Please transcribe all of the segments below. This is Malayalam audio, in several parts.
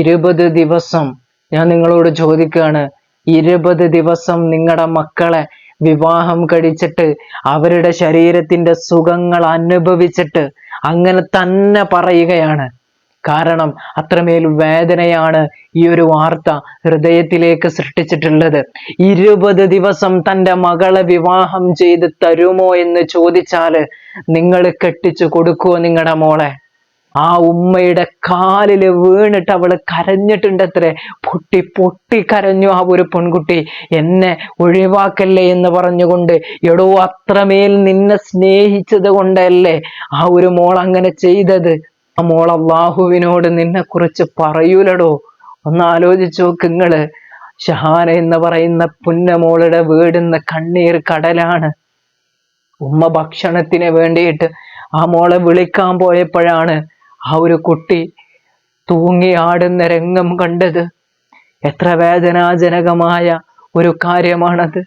20 ദിവസം ഞാൻ നിങ്ങളോട് ചോദിക്കുകയാണ്, 20 ദിവസം നിങ്ങളുടെ മക്കളെ വിവാഹം കഴിച്ചിട്ട് അവരുടെ ശരീരത്തിന്റെ സുഖങ്ങൾ അനുഭവിച്ചിട്ട് അങ്ങനെ തന്നെ പറയുകയാണ്. കാരണം അത്രമേൽ വേദനയാണ് ഈ ഒരു വാർത്ത ഹൃദയത്തിലേക്ക് സൃഷ്ടിച്ചിട്ടുള്ളത്. 20 ദിവസം തൻ്റെ മകളെ വിവാഹം ചെയ്ത് തരുമോ എന്ന് ചോദിച്ചാല് നിങ്ങൾ കെട്ടിച്ചു കൊടുക്കുവോ നിങ്ങളുടെ മോളെ? ആ ഉമ്മയുടെ കാലില് വീണിട്ട് അവള് കരഞ്ഞിട്ടുണ്ടത്രേ. പൊട്ടി പൊട്ടി കരഞ്ഞു ആ ഒരു പെൺകുട്ടി. എന്നെ ഒഴിവാക്കല്ലേ എന്ന് പറഞ്ഞുകൊണ്ട്. എടോ, അത്രമേൽ നിന്നെ സ്നേഹിച്ചത് കൊണ്ടല്ലേ ആ ഒരു മോൾ അങ്ങനെ ചെയ്തത്. ആ മോൾ അള്ളാഹുവിനോട് നിന്നെ കുറിച്ച് പറയൂലടോ. ഒന്ന് ആലോചിച്ചു നോക്ക് നിങ്ങള്. ഷഹാന എന്ന് പറയുന്ന പുന്നമോളുടെ വീടുന്ന കണ്ണീർ കടലാണ്. ഉമ്മ ഭക്ഷണത്തിന് വേണ്ടിയിട്ട് ആ മോളെ വിളിക്കാൻ പോയപ്പോഴാണ് ആ ഒരു കുട്ടി തൂങ്ങി ആടുന്ന രംഗം കണ്ടത്. എത്ര വേദനാജനകമായ ഒരു കാര്യമാണത്.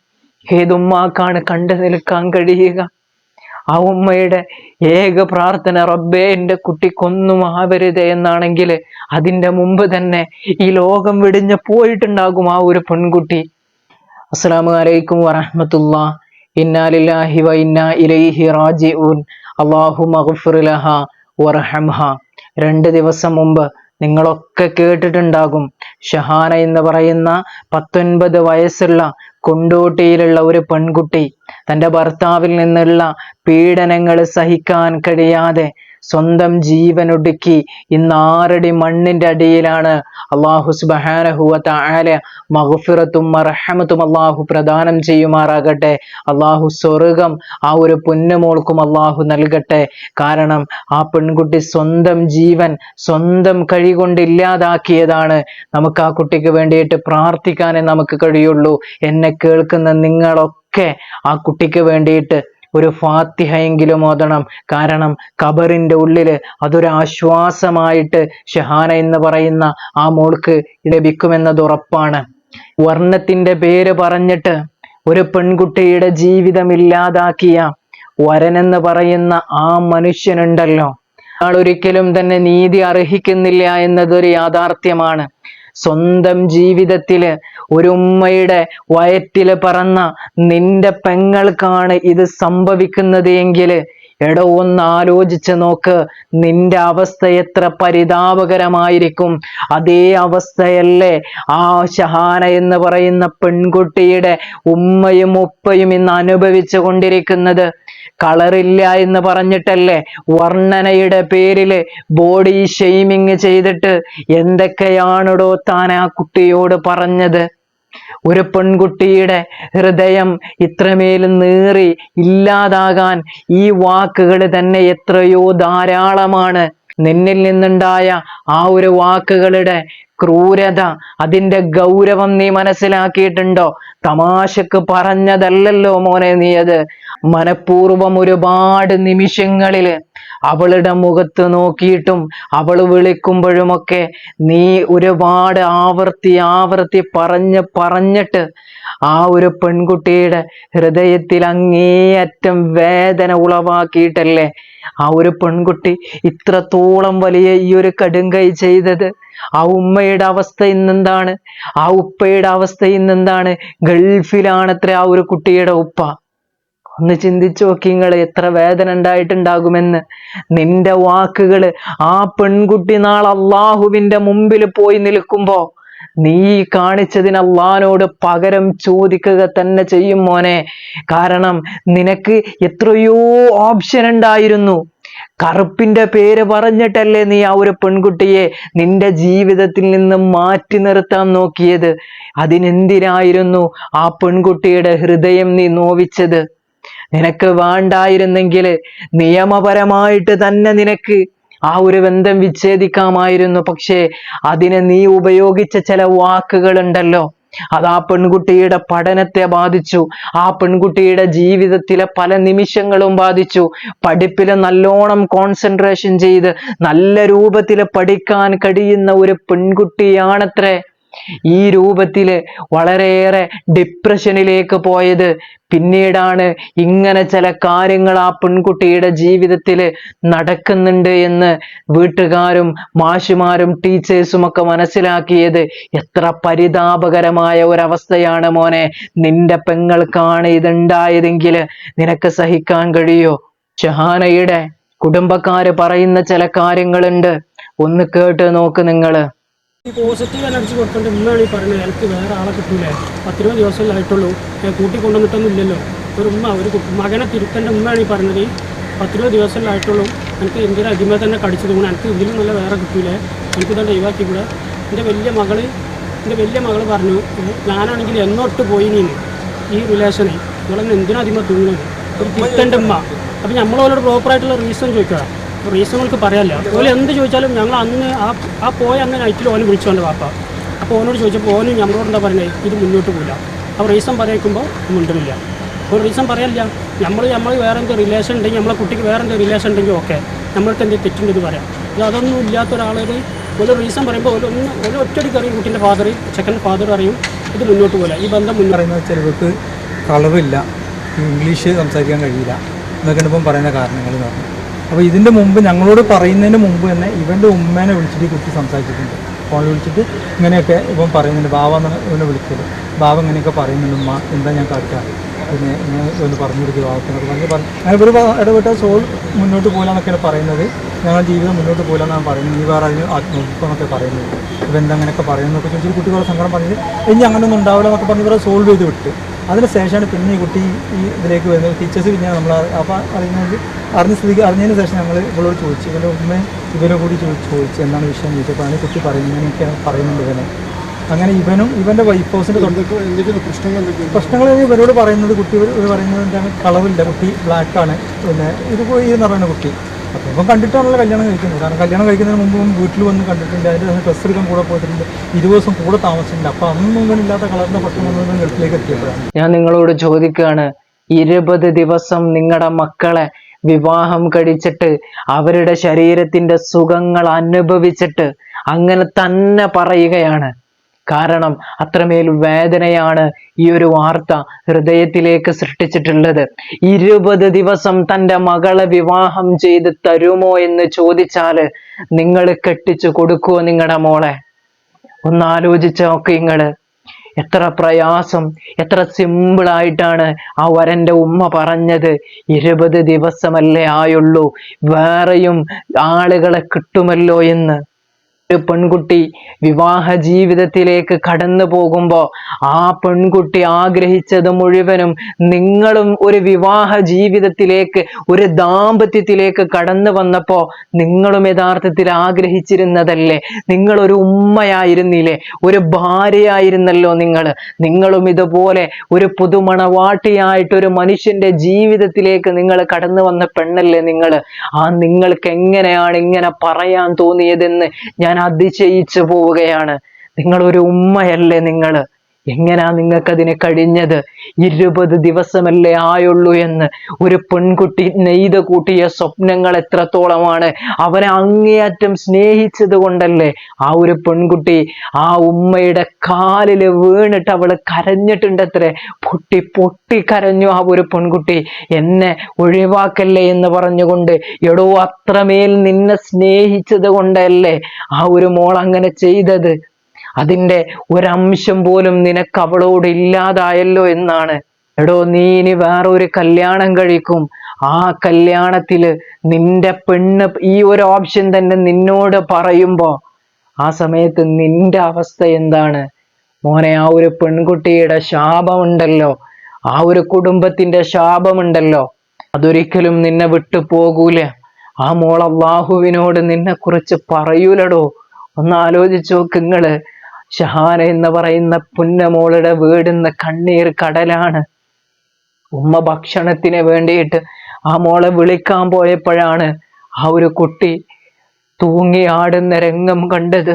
ഏതുമ്മാക്കാണ് കണ്ടു നിൽക്കാൻ കഴിയുക? ആ ഉമ്മയുടെ ഏക പ്രാർത്ഥന, റബ്ബേ എൻ്റെ കുട്ടിക്കൊന്നും ആവരുതേ എന്നാണെങ്കിൽ അതിൻ്റെ മുമ്പ് തന്നെ ഈ ലോകം വെടിഞ്ഞ് പോയിട്ടുണ്ടാകും ആ ഒരു പെൺകുട്ടി. അസ്സലാമു അലൈക്കും വറഹ്മത്തുള്ളാഹി. ഇന്നാ ലില്ലാഹി വ ഇന്നാ ഇലൈഹി റാജിഊൻ. അല്ലാഹുമ്മ ഗ്ഫിർ ലഹാ വർഹംഹാ. 2 ദിവസം മുമ്പ് നിങ്ങളൊക്കെ കേട്ടിട്ടുണ്ടാകും, ഷഹാന എന്ന് പറയുന്ന 19 വയസ്സുള്ള കൊണ്ടോട്ടിയിലുള്ള ഒരു പെൺകുട്ടി തൻ്റെ ഭർത്താവിൽ നിന്നുള്ള പീഡനങ്ങൾ സഹിക്കാൻ കഴിയാതെ സ്വന്തം ജീവനൊടുക്കി ഇന്ന് 6 അടി മണ്ണിന്റെ അടിയിലാണ്. അല്ലാഹു സുബ്ഹാനഹു വ തആല മഗ്ഫിറത്തും മർഹമത്തും അല്ലാഹു പ്രദാനം ചെയ്യുമാറാകട്ടെ. അല്ലാഹു സ്വർഗം ആ ഒരു പൊന്നുമോൾക്കും അല്ലാഹു നൽകട്ടെ. കാരണം ആ പെൺകുട്ടി സ്വന്തം ജീവൻ സ്വന്തം കൈ കൊണ്ട് ഇല്ലാതാക്കിയതാണ്. നമുക്ക് ആ കുട്ടിക്ക് വേണ്ടിയിട്ട് പ്രാർത്ഥിക്കാനേ നമുക്ക് കഴിയുള്ളൂ. എന്നെ കേൾക്കുന്ന നിങ്ങളൊക്കെ ആ കുട്ടിക്ക് വേണ്ടിയിട്ട് ഒരു ഫാത്തിഹയെങ്കിലും ഓതണം. കാരണം ഖബറിന്റെ ഉള്ളില് അതൊരു ആശ്വാസമായിട്ട് ഷഹാന എന്ന് പറയുന്ന ആ മോൾക്ക് ലഭിക്കുമെന്നത് ഉറപ്പാണ്. വർണ്ണത്തിന്റെ പേര് പറഞ്ഞിട്ട് ഒരു പെൺകുട്ടിയുടെ ജീവിതം ഇല്ലാതാക്കിയ വരനെന്ന് പറയുന്ന ആ മനുഷ്യനുണ്ടല്ലോ, അയാൾ ഒരിക്കലും തന്നെ നീതി അർഹിക്കുന്നില്ല എന്നതൊരു യാഥാർത്ഥ്യമാണ്. സ്വന്തം ജീവിതത്തില് ഒരു ഉമ്മയുടെ വയറ്റില് പറന്ന നിന്റെ പെങ്ങൾക്കാണ് ഇത് സംഭവിക്കുന്നത് എങ്കിൽ എടോ, ഒന്ന് ആലോചിച്ച് നോക്ക്. നിന്റെ അവസ്ഥ എത്ര പരിതാപകരമായിരിക്കും. അതേ അവസ്ഥയല്ലേ ആ ഷഹാന എന്ന് പറയുന്ന പെൺകുട്ടിയുടെ ഉമ്മയും ഉപ്പയും ഇന്ന് അനുഭവിച്ചു കൊണ്ടിരിക്കുന്നത്. കളറില്ല എന്ന് പറഞ്ഞിട്ടല്ലേ, വർണ്ണനയുടെ പേരില് ബോഡി ഷെയ്മിങ് ചെയ്തിട്ട് എന്തൊക്കെയാണോ താൻ ആ കുട്ടിയോട് പറഞ്ഞത്. ഒരു പെൺകുട്ടിയുടെ ഹൃദയം ഇത്രമേൽ നീറി ഇല്ലാതാകാൻ ഈ വാക്കുകൾ തന്നെ എത്രയോ ധാരാളമാണ്. നിന്നിൽ നിന്നുണ്ടായ ആ ഒരു വാക്കുകളുടെ ക്രൂരത, അതിന്റെ ഗൗരവം നീ മനസ്സിലാക്കിയിട്ടുണ്ടോ? തമാശക്ക് പറഞ്ഞതല്ലല്ലോ മോനെ നീ അത്. മനഃപൂർവം ഒരുപാട് നിമിഷങ്ങളില് അവളുടെ മുഖത്ത് നോക്കിയിട്ടും അവള് വിളിക്കുമ്പോഴുമൊക്കെ നീ ഒരുപാട് ആവർത്തി പറഞ്ഞിട്ട് ആ ഒരു പെൺകുട്ടിയുടെ ഹൃദയത്തിൽ അങ്ങേയറ്റം വേദന ഉളവാക്കിയിട്ടല്ലേ ആ ഒരു പെൺകുട്ടി ഇത്രത്തോളം വലിയ ഈ ഒരു കടുങ്കൈ ചെയ്തത്. ആ ഉമ്മയുടെ അവസ്ഥ ഇന്നെന്താണ്? ആ ഉപ്പയുടെ അവസ്ഥ ഇന്നെന്താണ്? ഗൾഫിലാണത്ര ആ ഒരു കുട്ടിയുടെ ഉപ്പ. ഒന്ന് ചിന്തിച്ചു നോക്കി നിങ്ങൾ, എത്ര വേദന ഉണ്ടായിട്ടുണ്ടാകുമെന്ന്. നിന്റെ വാക്കുകള് ആ പെൺകുട്ടി നാളെ അള്ളാഹുവിന്റെ മുമ്പിൽ പോയി നിൽക്കുമ്പോ നീ കാണിച്ചതിന് അള്ളാഹിനോട് പകരം ചോദിക്കുക തന്നെ ചെയ്യും മോനെ. കാരണം നിനക്ക് എത്രയോ ഓപ്ഷൻ ഉണ്ടായിരുന്നു. കറുപ്പിന്റെ പേര് പറഞ്ഞിട്ടല്ലേ നീ ആ ഒരു പെൺകുട്ടിയെ നിന്റെ ജീവിതത്തിൽ നിന്ന് മാറ്റി നിർത്താൻ നോക്കിയത്. അതിനെന്തിനായിരുന്നു ആ പെൺകുട്ടിയുടെ ഹൃദയം നീ നോവിച്ചത്? നിനക്ക് വേണ്ടായിരുന്നെങ്കിൽ നിയമപരമായിട്ട് തന്നെ നിനക്ക് ആ ഒരു ബന്ധം വിച്ഛേദിക്കാമായിരുന്നു. പക്ഷേ അതിനെ നീ ഉപയോഗിച്ച ചില വാക്കുകളുണ്ടല്ലോ, അത് ആ പെൺകുട്ടിയുടെ പഠനത്തെ ബാധിച്ചു. ആ പെൺകുട്ടിയുടെ ജീവിതത്തിലെ പല നിമിഷങ്ങളും ബാധിച്ചു. പഠിപ്പില് നല്ലോണം കോൺസെൻട്രേഷൻ ചെയ്ത് നല്ല രൂപത്തിൽ പഠിക്കാൻ കഴിയുന്ന ഒരു പെൺകുട്ടിയാണത്രേ ഈ രൂപത്തില് വളരെയേറെ ഡിപ്രഷനിലേക്ക് പോയത് പിന്നീടാണ്. ഇങ്ങനെ ചില കാര്യങ്ങൾ ആ പെൺകുട്ടിയുടെ ജീവിതത്തില് നടക്കുന്നുണ്ട് എന്ന് വീട്ടുകാരും മാഷുമാരും ടീച്ചേഴ്സും ഒക്കെ മനസ്സിലാക്കിയത്. എത്ര പരിതാപകരമായ ഒരവസ്ഥയാണ് മോനെ. നിന്റെ പെങ്ങൾക്കാണ് ഇതുണ്ടായതെങ്കിൽ നിനക്ക് സഹിക്കാൻ കഴിയോ? ഷഹാനയുടെ കുടുംബക്കാര് പറയുന്ന ചില കാര്യങ്ങളുണ്ട്, ഒന്ന് കേട്ട് നോക്ക് നിങ്ങള്. ഈ പോസിറ്റീവ് എനർജി കൊടുക്കേണ്ട ഉമ്മയാണ് ഈ പറയുന്നത്. എനിക്ക് വേറെ ആളെ കിട്ടൂലേ, 10-20 ദിവസമല്ലേ ആയിട്ടുള്ളൂ, കൂട്ടി കൊണ്ടുവന്നിട്ടൊന്നും ഇല്ലല്ലോ. ഒരു ഉമ്മ, ഒരു മകനെ തിരുത്തേണ്ട ഉമ്മയാണ് ഈ പറയുന്നത്. 10-20 ദിവസമല്ലേ ആയിട്ടുള്ളൂ, എനിക്ക് എന്തിനാ അടിമ തന്നെ കടിച്ചു തോന്നുന്നു, എനിക്ക് ഇതിലും നല്ല വേറെ കിട്ടൂലേ, എനിക്കിതുകൊണ്ട് ഒഴിവാക്കി കൂടെ. എൻ്റെ വലിയ മകള് പറഞ്ഞു, ഞാനാണെങ്കിൽ എന്നോട്ട് പോയി ഈ റിലേഷനെ, നിങ്ങളെന്നെ എന്തിനാ അടിമ തോന്നുന്നത്, ഒരു തിരുത്തേണ്ട ഉമ്മ. അപ്പം നമ്മളോട് പ്രോപ്പറായിട്ടുള്ള റീസൺ ചോദിക്കുക. റീസണുകൾക്ക് പറയാനില്ല. അതുപോലെ എന്ത് ചോദിച്ചാലും ഞങ്ങൾ അന്ന് ആ പോയ അന്ന് നൈറ്റിൽ ഓനെ വിളിച്ചോണ്ട് വാപ്പ. അപ്പോൾ ഓനോട് ചോദിച്ചപ്പോൾ ഓന് നമ്മളോട് എന്താ പറയുന്നത്, ഇത് മുന്നോട്ട് പോകില്ല. അപ്പോൾ റീസൺ പറയിക്കുമ്പോൾ മുണ്ടില്ല. ഒരു റീസൺ പറയാനില്ല. നമ്മൾ വേറെ എന്തെങ്കിലും റിലേഷൻ ഉണ്ടെങ്കിൽ, നമ്മളെ കുട്ടിക്ക് വേറെ എന്തെങ്കിലും റിലേഷൻ ഉണ്ടെങ്കിൽ ഓക്കെ, നമ്മൾക്ക് എന്തെങ്കിലും തെറ്റുണ്ടെന്ന് പറയാം. ഇത് അതൊന്നും ഇല്ലാത്ത ഒരാളൊരു റീസൺ പറയുമ്പോൾ ഒരു ഒറ്റയടിക്ക് അറിയും, കുട്ടീൻ്റെ ഫാദർ, സെക്കൻഡ് ഫാദർ അറിയും ഇത് മുന്നോട്ട് പോകില്ല, ഈ ബന്ധം മുന്നോട്ട് പറയുന്നത്. ചിലർക്ക് കളറില്ല, ഇംഗ്ലീഷ് സംസാരിക്കാൻ കഴിയില്ല എന്നൊക്കെയാണ് ഇപ്പം പറയുന്ന കാരണങ്ങൾ എന്ന് പറഞ്ഞു. അപ്പോൾ ഇതിൻ്റെ മുമ്പ് ഞങ്ങളോട് പറയുന്നതിന് മുമ്പ് തന്നെ ഇവൻ്റെ ഉമ്മേനെ വിളിച്ചിട്ട് ഈ കുട്ടി സംസാരിച്ചിട്ടുണ്ട്. ഫോണിൽ വിളിച്ചിട്ട് ഇങ്ങനെയൊക്കെ ഇപ്പം പറയുന്നുണ്ട്. ബാവ എന്നാണ് ഇവനെ വിളിച്ചത്. ബാവ ഇങ്ങനെയൊക്കെ പറയുന്നുണ്ട്, ഉമ്മ എന്താ ഞാൻ കാട്ടാം, പിന്നെ ഇങ്ങനെ ഒന്ന് പറഞ്ഞു കൊടുക്കുക ബാവത്തിനൊക്കെ അങ്ങനെ ഒരു ഇടപെട്ട സോൾ മുന്നോട്ട് പോകാമെന്നൊക്കെയാണ് പറയുന്നത്. ഞങ്ങളുടെ ജീവിതം മുന്നോട്ട് പോകാമെന്നാണ് പറയുന്നത്. ഈ വേറെ അതിന് ആത്മഹത്യമൊക്കെ പറയുന്നത്. ഇവ എന്താ അങ്ങനെയൊക്കെ പറയുന്നതൊക്കെ ചോദിച്ചിട്ട് കുട്ടികളെ സങ്കടം പറഞ്ഞിട്ട് ഇനി അങ്ങനെയൊന്നും ഉണ്ടാവില്ല എന്നൊക്കെ പറഞ്ഞ് ഇവരെ സോൾവ് ചെയ്ത് വിട്ട്. അതിന് ശേഷമാണ് പിന്നെ ഈ കുട്ടി ഈ ഇതിലേക്ക് വരുന്നത്. ടീച്ചേഴ്സ് പിന്നെ നമ്മൾ അപ്പോൾ അറിഞ്ഞതിന് ശേഷം ഞങ്ങൾ ഇവളോട് ചോദിച്ചു, ഇവൻ്റെ ഉമ്മയും ഇവരെ കൂടി ചോദിച്ചു എന്താണ് വിഷയം ചോദിച്ചപ്പോൾ ആണ് കുട്ടി പറയുന്നത്, ഇങ്ങനെയൊക്കെയാണ് പറയുന്നുണ്ട് ഇവനെ. അങ്ങനെ ഇവനും ഇവൻ്റെ വൈഫ് ഹൗസിൻ്റെ പ്രശ്നങ്ങൾ ഇവരോട് പറയുന്നത്, കുട്ടി പറയുന്നത് എന്താണ്, കളവില്ല, കുട്ടി ബ്ലാക്കാണ്, പിന്നെ ഇത് എന്ന് പറയുന്ന കുട്ടി. അപ്പോൾ ഇപ്പം കണ്ടിട്ടാണല്ലോ കല്യാണം കഴിക്കുന്നത്. കാരണം കല്യാണം കഴിക്കുന്നതിന് മുമ്പ് വീട്ടിൽ വന്ന് കണ്ടിട്ടുണ്ട്, അതിൻ്റെ ഡ്രസ്സ് എടുക്കാൻ കൂടെ പോയിട്ടുണ്ട്, 20 ദിവസം കൂടെ താമസിച്ചിട്ടുണ്ട്. അപ്പോൾ അതൊന്നും ഇല്ലാത്ത കളറിൻ്റെ പ്രശ്നമൊന്നും ഗൾഫിലേക്ക് എത്തിയപ്പോഴാണ്. ഞാൻ നിങ്ങളോട് ചോദിക്കുകയാണ്, 20 ദിവസം നിങ്ങളുടെ മക്കളെ വിവാഹം കഴിച്ചിട്ട് അവരുടെ ശരീരത്തിന്റെ സുഖങ്ങൾ അനുഭവിച്ചിട്ട് അങ്ങനെ തന്നെ പറയുകയാണ്. കാരണം അത്രമേൽ വേദനയാണ് ഈ ഒരു വാർത്ത ഹൃദയത്തിലേക്ക് സൃഷ്ടിച്ചിട്ടുള്ളത്. 20 ദിവസം തൻ്റെ മകളെ വിവാഹം ചെയ്ത് തരുമോ എന്ന് ചോദിച്ചാല് നിങ്ങൾ കെട്ടിച്ചു കൊടുക്കുവോ നിങ്ങളുടെ മോളെ? ഒന്ന് ആലോചിച്ച് നോക്ക് നിങ്ങള്. എത്ര പ്രയാസം, എത്ര സിമ്പിളായിട്ടാണ് ആ വരന്റെ ഉമ്മ പറഞ്ഞത്. 20 ദിവസമല്ലേ ആയുള്ളൂ, വേറെയും ആളുകളെ കിട്ടുമല്ലോ എന്ന്. ഒരു പെൺകുട്ടി വിവാഹ ജീവിതത്തിലേക്ക് കടന്നു പോകുമ്പോ ആ പെൺകുട്ടി ആഗ്രഹിച്ചത് മുഴുവനും നിങ്ങളും ഒരു വിവാഹ ജീവിതത്തിലേക്ക്, ഒരു ദാമ്പത്യത്തിലേക്ക് കടന്നു വന്നപ്പോ നിങ്ങളും യഥാർത്ഥത്തിൽ ആഗ്രഹിച്ചിരുന്നതല്ലേ? നിങ്ങളൊരു ഉമ്മയായിരുന്നില്ലേ, ഒരു ഭാര്യയായിരുന്നല്ലോ നിങ്ങളും ഇതുപോലെ ഒരു പുതുമണവാട്ടിയായിട്ട് ഒരു മനുഷ്യന്റെ ജീവിതത്തിലേക്ക് നിങ്ങൾ കടന്നു വന്ന പെണ്ണല്ലേ നിങ്ങൾ. നിങ്ങൾക്ക് എങ്ങനെയാണ് ഇങ്ങനെ പറയാൻ തോന്നിയതെന്ന് ഞാൻ അതിശയിച്ചു പോവുകയാണ്. നിങ്ങളൊരു ഉമ്മയല്ലേ നിങ്ങൾ? എങ്ങനെയാ നിങ്ങൾക്കതിന് കഴിഞ്ഞത്? 20 ദിവസമല്ലേ ആയുള്ളൂ എന്ന്. ഒരു പെൺകുട്ടി നെയ്ത് കൂട്ടിയ സ്വപ്നങ്ങൾ എത്രത്തോളമാണ്. അവനെ അങ്ങേയറ്റം സ്നേഹിച്ചത് കൊണ്ടല്ലേ ആ ഒരു പെൺകുട്ടി ആ ഉമ്മയുടെ കാലിൽ വീണിട്ട് അവള് കരഞ്ഞിട്ടുണ്ടത്രേ. പൊട്ടി കരഞ്ഞു ആ ഒരു പെൺകുട്ടി. എന്നെ ഒഴിവാക്കല്ലേ എന്ന് പറഞ്ഞുകൊണ്ട്. എടോ, അത്രമേൽ നിന്നെ സ്നേഹിച്ചത് കൊണ്ടല്ലേ ആ ഒരു മോൾ അങ്ങനെ ചെയ്തത്. അതിൻ്റെ ഒരംശം പോലും നിനക്ക് അവളോട് ഇല്ലാതായല്ലോ എന്നാണ്. എടോ, നീ ഇനി വേറൊരു കല്യാണം കഴിക്കും, ആ കല്യാണത്തില് നിന്റെ പെണ്ണ് ഈ ഒരു ഓപ്ഷൻ തന്നെ നിന്നോട് പറയുമ്പോ ആ സമയത്ത് നിന്റെ അവസ്ഥ എന്താണ് മോനെ? ആ ഒരു പെൺകുട്ടിയുടെ ശാപമുണ്ടല്ലോ, ആ ഒരു കുടുംബത്തിന്റെ ശാപമുണ്ടല്ലോ, അതൊരിക്കലും നിന്നെ വിട്ടു പോകൂല. ആ മോൾ അള്ളാഹുവിനോട് നിന്നെ കുറിച്ച് പറയൂലടോ. ഒന്ന് ആലോചിച്ച് നോക്ക് നിങ്ങള്. ഷഹാന എന്ന് പറയുന്ന പുന്നമോളുടെ വീടുന്ന കണ്ണീർ കടലാണ്. ഉമ്മ ഭക്ഷണത്തിന് വേണ്ടിയിട്ട് ആ മോളെ വിളിക്കാൻ പോയപ്പോഴാണ് ആ ഒരു കുട്ടി തൂങ്ങി ആടുന്ന രംഗം കണ്ടത്.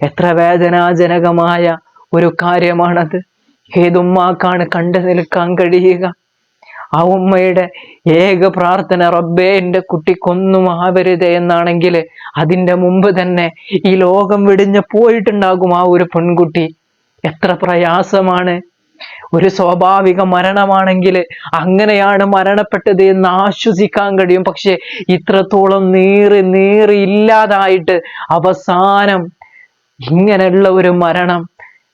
എത്ര വേദനാജനകമായ ഒരു കാര്യമാണത്. ഏതുമ്മാക്കാണ് കണ്ടു നിൽക്കാൻ കഴിയുക? ആ ഉമ്മയുടെ ഏക പ്രാർത്ഥന റബ്ബേ എൻ്റെ കുട്ടിക്കൊന്നും ആവരുതേ എന്നാണെങ്കിൽ അതിൻ്റെ മുമ്പ് തന്നെ ഈ ലോകം വെടിഞ്ഞ് പോയിട്ടുണ്ടാകും ആ ഒരു പെൺകുട്ടി. എത്ര പ്രയാസമാണ്. ഒരു സ്വാഭാവിക മരണമാണെങ്കിൽ അങ്ങനെയാണ് മരണപ്പെട്ടത് എന്ന് ആശ്വസിക്കാൻ കഴിയും. പക്ഷെ ഇത്രത്തോളം നീറി ഇല്ലാതായിട്ട് അവസാനം ഇങ്ങനെയുള്ള ഒരു മരണം,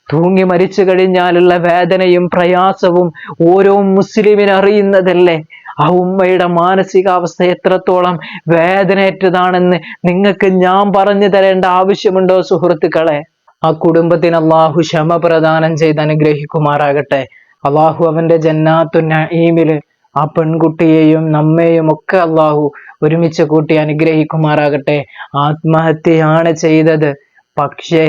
തൂങ്ങി മരിച്ചു കഴിഞ്ഞാലുള്ള വേദനയും പ്രയാസവും ഓരോ മുസ്ലിമിനും അറിയുന്നതല്ലേ. ആ ഉമ്മയുടെ മാനസികാവസ്ഥ എത്രത്തോളം വേദനയേറ്റതാണെന്ന് നിങ്ങൾക്ക് ഞാൻ പറഞ്ഞു തരേണ്ട ആവശ്യമുണ്ടോ സുഹൃത്തുക്കളെ? ആ കുടുംബത്തിന് അള്ളാഹു ക്ഷമ പ്രദാനം ചെയ്ത് അനുഗ്രഹിക്കുമാറാകട്ടെ. അള്ളാഹു അവന്റെ ജന്നാത്തു നഈമില് ആ പെൺകുട്ടിയെയും നമ്മെയും ഒക്കെ അള്ളാഹു ഒരുമിച്ച് കൂട്ടി അനുഗ്രഹിക്കുമാറാകട്ടെ. ആത്മഹത്യയാണ് ചെയ്തത്, പക്ഷേ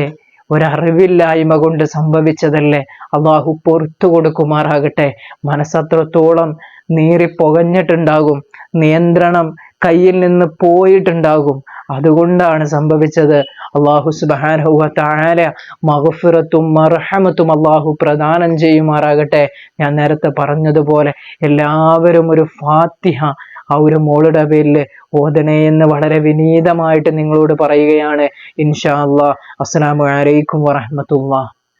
ഒരറിവില്ലായ്മ കൊണ്ട് സംഭവിച്ചതല്ലേ. അള്ളാഹു പുറത്തു കൊടുക്കുമാറാകട്ടെ. മനസ്സത്രത്തോളം നീറിപ്പൊകഞ്ഞിട്ടുണ്ടാകും, നിയന്ത്രണം കയ്യിൽ നിന്ന് പോയിട്ടുണ്ടാകും, അതുകൊണ്ടാണ് സംഭവിച്ചത്. അള്ളാഹു സുബ്ഹാനഹു വ തആല മഗ്ഫിറത്തും മർഹമത്തും അള്ളാഹു പ്രദാനം ചെയ്യുമാറാകട്ടെ. ഞാൻ നേരത്തെ പറഞ്ഞതുപോലെ എല്ലാവരും ഒരു ഫാത്തിഹ ആ ഒരു മോളുടെ പേരിൽ ഓതണേ എന്ന് വളരെ വിനീതമായിട്ട് നിങ്ങളോട് പറയുകയാണ്. ഇൻഷാ അല്ലാഹ്. അസ്സലാമു അലൈക്കും വറഹ്മത്തുള്ളാഹി.